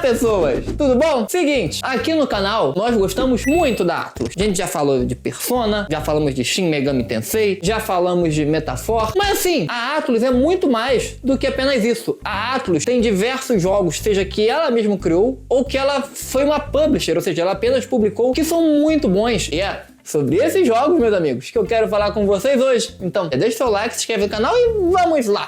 pessoas! Tudo bom? Seguinte, aqui no canal nós gostamos muito da Atlus. A gente já falou de Persona, já falamos de Shin Megami Tensei, já falamos de Metaphor, mas assim, a Atlus é muito mais do que apenas isso. A Atlus tem diversos jogos, seja que ela mesma criou ou que ela foi uma publisher, ou seja, ela apenas publicou, que são muito bons. E é sobre esses jogos, meus amigos, que eu quero falar com vocês hoje. Então, deixa o seu like, se inscreve no canal e vamos lá!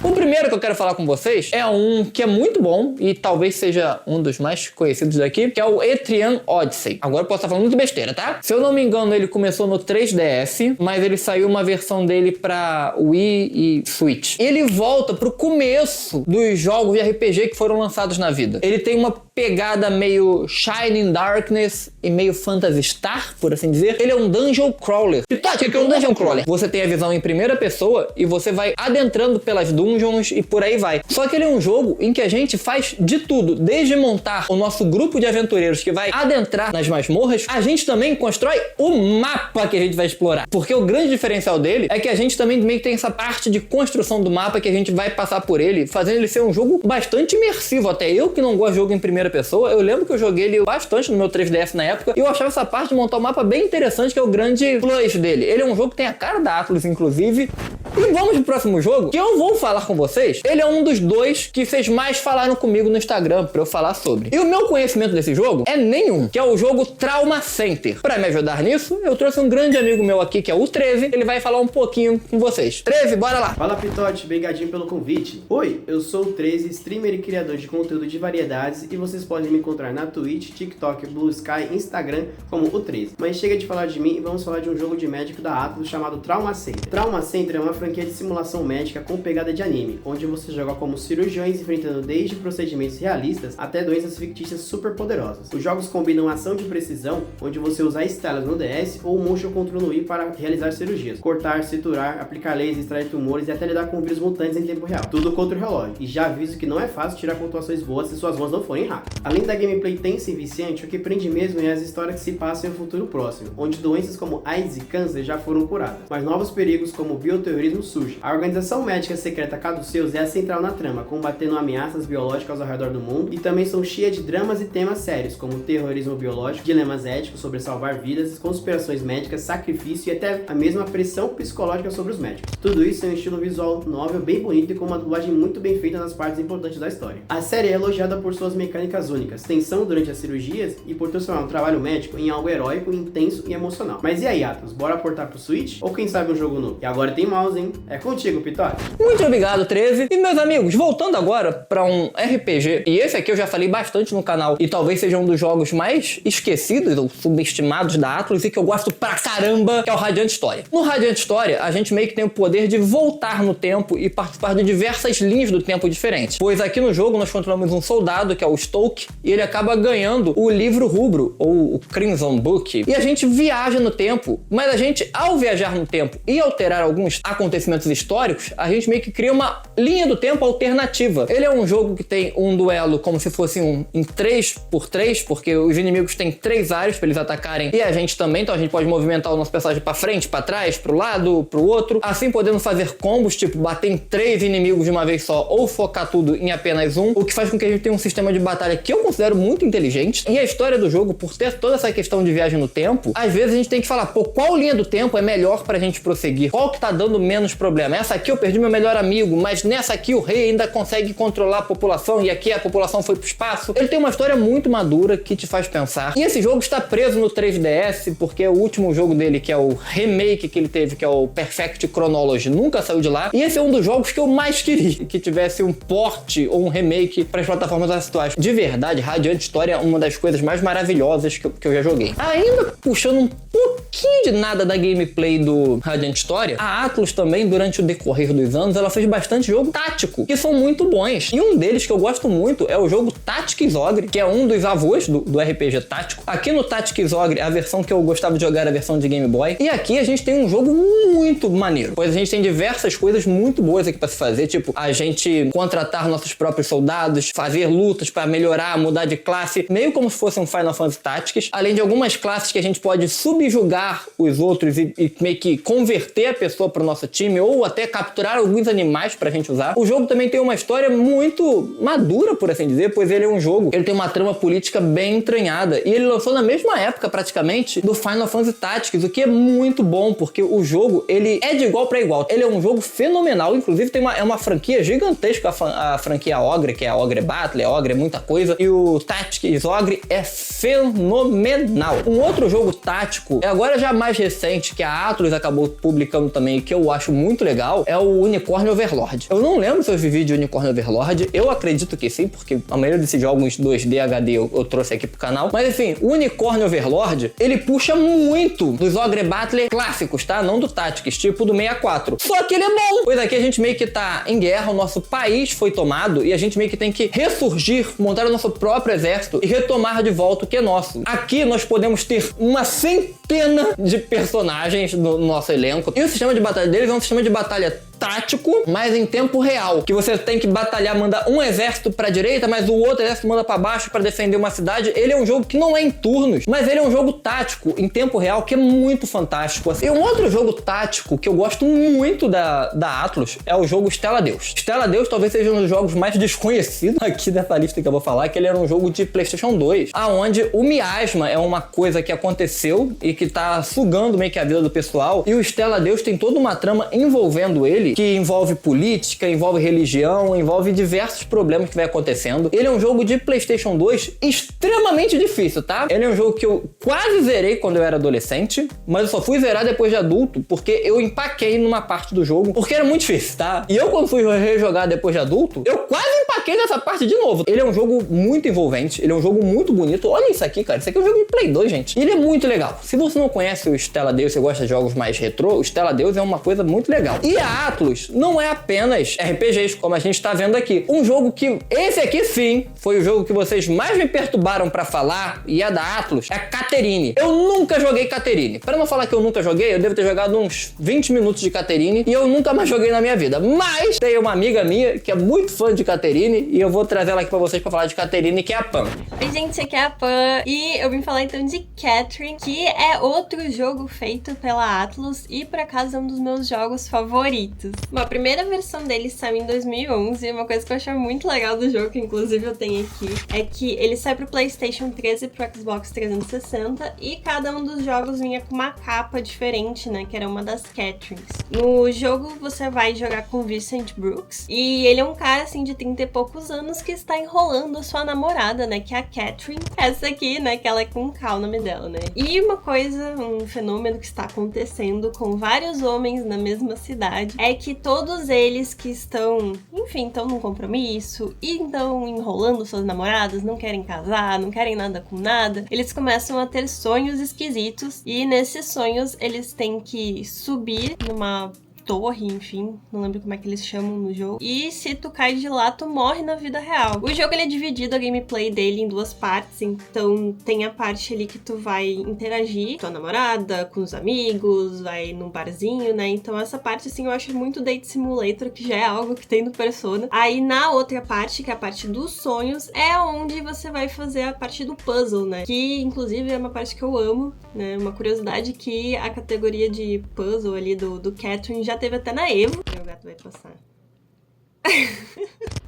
O primeiro que eu quero falar com vocês é um que é muito bom e talvez seja um dos mais conhecidos daqui, que é o Etrian Odyssey. Agora eu posso estar falando muito besteira, tá? Se eu não me engano, ele começou no 3DS, mas ele saiu uma versão dele pra Wii e Switch. Ele volta pro começo dos jogos de RPG que foram lançados na vida. Ele tem uma pegada meio Shining Darkness e meio Phantasy Star, por assim dizer. Ele é um dungeon crawler. E tá, o que é um dungeon crawler? Você tem a visão em primeira pessoa e você vai adentrando pelas dungeons e por aí vai. Só que ele é um jogo em que a gente faz de tudo, desde montar o nosso grupo de aventureiros que vai adentrar nas masmorras, a gente também constrói o mapa que a gente vai explorar. Porque o grande diferencial dele é que a gente também meio que tem essa parte de construção do mapa que a gente vai passar por ele, fazendo ele ser um jogo bastante imersivo. Até eu que não gosto de jogo em primeira pessoa, eu lembro que eu joguei ele bastante no meu 3DS na época e eu achava essa parte de montar o mapa bem interessante, que é o grande plus dele. Ele é um jogo que tem a cara da Atlus, inclusive. E vamos pro próximo jogo, que eu vou falar com vocês. Ele é um dos dois que vocês mais falaram comigo no Instagram pra eu falar sobre. E o meu conhecimento desse jogo é nenhum, que é o jogo Trauma Center. Pra me ajudar nisso, eu trouxe um grande amigo meu aqui, que é o Treve. Ele vai falar um pouquinho com vocês. Treve, bora lá! Fala, Pitote, obrigadinho pelo convite. Oi, eu sou o 13, streamer e criador de conteúdo de variedades, e vocês podem me encontrar na Twitch, TikTok, Blue Sky, Instagram como o 13. Mas chega de falar de mim e vamos falar de um jogo de médico da Atlus chamado Trauma Center. Trauma Center é uma franquia de simulação médica com pegada de anime, onde você joga como cirurgiões enfrentando desde procedimentos realistas até doenças fictícias super poderosas. Os jogos combinam ação de precisão, onde você usa estalas no DS ou o motion control no Wii para realizar cirurgias, cortar, suturar, aplicar laser, extrair tumores e até lidar com vírus mutantes em tempo real. Tudo contra o relógio. E já aviso que não é fácil tirar pontuações boas se suas mãos não forem rápidas. Além da gameplay tensa e viciante, o que prende mesmo é as histórias que se passam em um futuro próximo, onde doenças como AIDS e câncer já foram curadas, mas novos perigos como o bioterrorismo surgem. A organização médica secreta Caduceus é a central na trama, combatendo ameaças biológicas ao redor do mundo, e também são cheias de dramas e temas sérios, como terrorismo biológico, dilemas éticos sobre salvar vidas, conspirações médicas, sacrifício e até a mesma pressão psicológica sobre os médicos. Tudo isso em um estilo visual novel bem bonito e com uma dublagem muito bem feita nas partes importantes da história. A série é elogiada por suas mecânicas únicas, tensão durante as cirurgias e por transformar um trabalho médico em algo heróico, intenso e emocional. Mas e aí, Atlus, bora portar pro Switch? Ou quem sabe um jogo novo? E agora tem mouse, hein? É contigo, Pitote. Muito obrigado, 13. E meus amigos, voltando agora pra um RPG, e esse aqui eu já falei bastante no canal, e talvez seja um dos jogos mais esquecidos ou subestimados da Atlus e que eu gosto pra caramba, que é o Radiant Storia. No Radiant Storia, a gente meio que tem o poder de voltar no tempo e participar de diversas linhas do tempo diferentes. Pois aqui no jogo nós controlamos um soldado, que é o Stoke, e ele acaba ganhando o livro rubro, ou o Crimson Book, e a gente viaja no tempo, mas a gente, ao viajar no tempo e alterar alguns acontecimentos históricos, a gente meio que cria uma linha do tempo alternativa. Ele é um jogo que tem um duelo como se fosse um em 3x3, porque os inimigos têm 3 áreas para eles atacarem e a gente também, então a gente pode movimentar o nosso personagem para frente, para trás, pro lado, pro outro, assim podendo fazer combos, tipo bater em 3 inimigos de uma vez só ou focar tudo em apenas um, o que faz com que a gente tenha um sistema de batalha que eu considero muito inteligente. E a história do jogo, por ter toda essa questão de viagem no tempo, às vezes a gente tem que falar, pô, qual linha do tempo é melhor pra gente prosseguir? Qual que tá dando menos problema? Essa aqui eu perdi meu melhor amigo, mas nessa aqui o rei ainda consegue controlar a população e aqui a população foi pro espaço. Ele tem uma história muito madura que te faz pensar. E esse jogo está preso no 3DS porque é o último jogo dele, que é o remake que ele teve, que é o Perfect Chronology, nunca saiu de lá. E esse é um dos jogos que eu mais queria, que tivesse um port ou um remake para as plataformas atuais. De verdade, Radiant Storia é uma das coisas mais maravilhosas que eu já joguei. Ainda puxando um pouquinho de nada da gameplay do Radiant Storia, a Atlus também, durante o decorrer dos anos, ela fez bastante jogo tático, que são muito bons. E um deles que eu gosto muito é o jogo Tactics Ogre, que é um dos avós do RPG tático. Aqui no Tactics Ogre, a versão que eu gostava de jogar era a versão de Game Boy. E aqui a gente tem um jogo muito maneiro, pois a gente tem diversas coisas muito boas aqui pra se fazer, tipo a gente contratar nossos próprios soldados, fazer lutas pra melhorar, mudar de classe, meio como se fosse um Final Fantasy Tactics, além de algumas classes que a gente pode subjugar os outros e meio que converter a pessoa pro nosso time ou até capturar alguns animais pra gente usar. O jogo também tem uma história muito madura, por assim dizer, pois ele é um jogo, ele tem uma trama política bem entranhada e ele lançou na mesma época praticamente do Final Fantasy Tactics, o que é muito bom, porque o jogo, ele é de igual pra igual. Ele é um jogo fenomenal, inclusive é uma franquia gigantesca, a franquia Ogre, que é a Ogre Battle, Ogre é muita coisa, e o Tactics Ogre é fenomenal. Um outro jogo tático, agora já mais recente, que a Atlus acabou publicando também, que eu acho muito legal, é o Unicorn Overlord. Eu não lembro se eu vi de Unicorn Overlord, eu acredito que sim, porque a maioria desses jogos 2D HD eu trouxe aqui pro canal, mas enfim, o Unicorn Overlord, ele puxa muito dos Ogre Battle clássicos, tá? Não do Tactics, tipo do 64. Só que ele é bom, pois aqui a gente meio que tá em guerra, o nosso país foi tomado e a gente meio que tem que ressurgir, montar o nosso próprio exército e retomar de volta o que é nosso. Aqui nós podemos ter uma centena de personagens no nosso elenco e o sistema de batalha deles é um sistema de batalha tático, mas em tempo real, que você tem que batalhar, mandar um exército pra direita, mas o outro exército manda pra baixo pra defender uma cidade. Ele é um jogo que não é em turnos, mas ele é um jogo tático em tempo real, que é muito fantástico. E um outro jogo tático que eu gosto muito da Atlus é o jogo Stella Deus. Stella Deus talvez seja um dos jogos mais desconhecidos aqui dessa lista que eu vou falar, que ele era um jogo de PlayStation 2, aonde o miasma é uma coisa que aconteceu e que tá sugando meio que a vida do pessoal, e o Stella Deus tem toda uma trama envolvendo ele, que envolve política, envolve religião, envolve diversos problemas que vai acontecendo. Ele é um jogo de PlayStation 2 extremamente difícil, tá? Ele é um jogo que eu quase zerei quando eu era adolescente, mas eu só fui zerar depois de adulto, porque eu empaquei numa parte do jogo, porque era muito difícil, tá? E eu, quando fui rejogar depois de adulto, eu quase empaquei nessa parte de novo. Ele é um jogo muito envolvente, ele é um jogo muito bonito. Olha isso aqui, cara. Isso aqui é um jogo de Play 2, gente. E ele é muito legal. Se você não conhece o Stella Deus, você gosta de jogos mais retrô, o Stella Deus é uma coisa muito legal. E a Atlus não é apenas RPGs, como a gente tá vendo aqui. Um jogo que, esse aqui sim, foi o jogo que vocês mais me perturbaram pra falar, e é da Atlus, é Catherine. Eu nunca joguei Catherine. Pra não falar que eu nunca joguei, eu devo ter jogado uns 20 minutos de Catherine, e eu nunca mais joguei na minha vida. Mas tem uma amiga minha que é muito fã de Catherine, e eu vou trazer ela aqui pra vocês pra falar de Catherine, que é a Pam. Oi gente, aqui é a Pam, e eu vim falar então de Catherine, que é outro jogo feito pela Atlus, e por acaso é um dos meus jogos favoritos. Bom, a primeira versão dele saiu em 2011, e uma coisa que eu achei muito legal do jogo, que inclusive eu tenho aqui, é que ele sai pro PlayStation 3 e pro Xbox 360, e cada um dos jogos vinha com uma capa diferente, né, que era uma das Catherines. No jogo você vai jogar com Vincent Brooks, e ele é um cara assim de 30 e poucos anos que está enrolando a sua namorada, né, que é a Catherine, essa aqui, né, que ela é com K o nome dela, né. E uma coisa, um fenômeno que está acontecendo com vários homens na mesma cidade, é que todos eles que estão, enfim, estão num compromisso e estão enrolando suas namoradas, não querem casar, não querem nada com nada, eles começam a ter sonhos esquisitos, e nesses sonhos eles têm que subir numa torre, enfim, não lembro como é que eles chamam no jogo, e se tu cai de lá, tu morre na vida real. O jogo ele é dividido, a gameplay dele, em duas partes, então tem a parte ali que tu vai interagir com tua namorada, com os amigos, vai num barzinho, né, então essa parte, assim, eu acho muito Date Simulator, que já é algo que tem no Persona. Aí na outra parte, que é a parte dos sonhos, é onde você vai fazer a parte do puzzle, né, que inclusive é uma parte que eu amo, né, uma curiosidade que a categoria de puzzle ali do Catherine já teve até na Evo. Meu gato vai passar.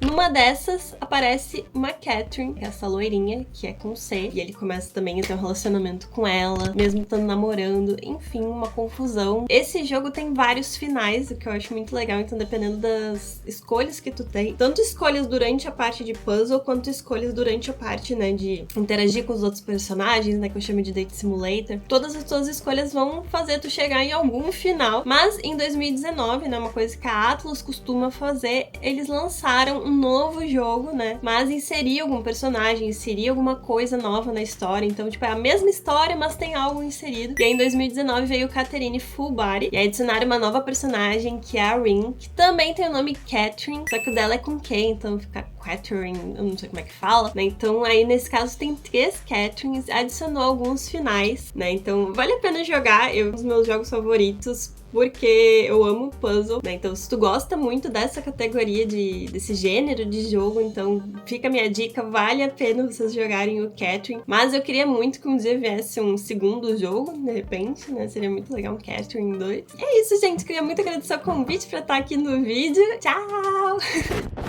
Numa dessas, aparece uma Catherine, que é essa loirinha, que é com C, e ele começa também a ter um relacionamento com ela, mesmo estando namorando, enfim, uma confusão. Esse jogo tem vários finais, o que eu acho muito legal, então dependendo das escolhas que tu tem, tanto escolhas durante a parte de puzzle, quanto escolhas durante a parte, né, de interagir com os outros personagens, né, que eu chamo de Date Simulator, todas as tuas escolhas vão fazer tu chegar em algum final. Mas em 2019, né, uma coisa que a Atlus costuma fazer, eles lançaram um novo jogo, né? Mas inserir algum personagem, inserir alguma coisa nova na história. Então, tipo, é a mesma história, mas tem algo inserido. E aí, em 2019, veio Catherine Full Body. E aí adicionaram uma nova personagem, que é a Rin, que também tem o nome Catherine, só que o dela é com K, então fica Catherine, eu não sei como é que fala, né? Então aí nesse caso tem 3 Catherines, adicionou alguns finais, né? Então vale a pena jogar, um dos meus jogos favoritos, porque eu amo puzzle, né? Então, se tu gosta muito dessa categoria desse gênero de jogo, então fica a minha dica, vale a pena vocês jogarem o Catherine. Mas eu queria muito que um dia viesse um segundo jogo, de repente, né? Seria muito legal um Catherine 2. E é isso, gente. Queria muito agradecer o convite pra estar aqui no vídeo. Tchau!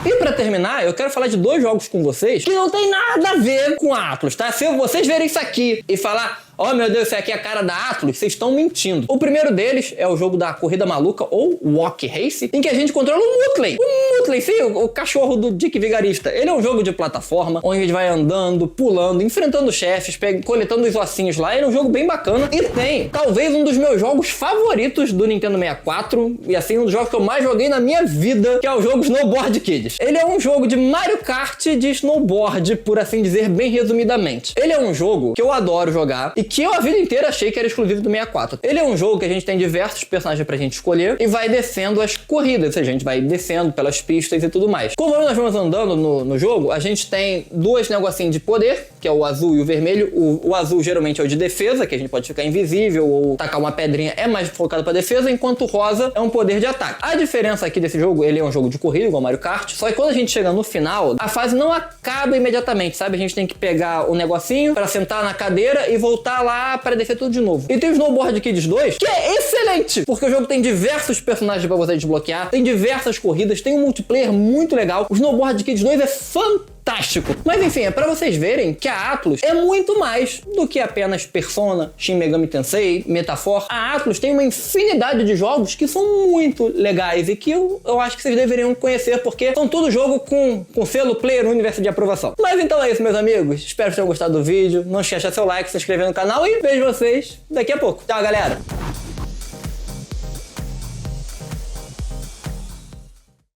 E pra terminar, eu quero falar de 2 jogos com vocês que não tem nada a ver com a Atlus, tá? Se vocês verem isso aqui e falar: oh meu Deus, isso aqui é a cara da Atlus, vocês estão mentindo. O primeiro deles é o jogo da Corrida Maluca, ou Walk Race, em que a gente controla o Muttley. O Muttley, sim, o cachorro do Dick Vigarista. Ele é um jogo de plataforma, onde a gente vai andando, pulando, enfrentando chefes, coletando os ossinhos lá. Ele é um jogo bem bacana e tem, talvez, um dos meus jogos favoritos do Nintendo 64, e assim, um dos jogos que eu mais joguei na minha vida, que é o jogo Snowboard Kids. Ele é um jogo de Mario Kart de snowboard, por assim dizer, bem resumidamente. Ele é um jogo que eu adoro jogar e que eu a vida inteira achei que era exclusivo do 64. Ele é um jogo que a gente tem diversos personagens pra gente escolher e vai descendo as corridas, a gente vai descendo pelas pistas e tudo mais. Conforme nós vamos andando no jogo, a gente tem 2 negocinhos de poder, que é o azul e o vermelho. O azul geralmente é o de defesa, que a gente pode ficar invisível ou tacar uma pedrinha, é mais focado pra defesa, enquanto o rosa é um poder de ataque. A diferença aqui desse jogo, ele é um jogo de corrida, igual Mario Kart, só que quando a gente chega no final, a fase não acaba imediatamente, sabe? A gente tem que pegar o negocinho pra sentar na cadeira e voltar lá para descer tudo de novo. E tem o Snowboard Kids 2, que é excelente, porque o jogo tem diversos personagens para você desbloquear, tem diversas corridas, tem um multiplayer muito legal. O Snowboard Kids 2 é fantástico. Mas enfim, é pra vocês verem que a Atlus é muito mais do que apenas Persona, Shin Megami Tensei, Metaphor. A Atlus tem uma infinidade de jogos que são muito legais e que eu acho que vocês deveriam conhecer, porque são todo jogo com selo Player Universe de aprovação. Mas então é isso, meus amigos. Espero que tenham gostado do vídeo. Não esqueça de deixar seu like, se inscrever no canal e vejo vocês daqui a pouco. Tchau, galera!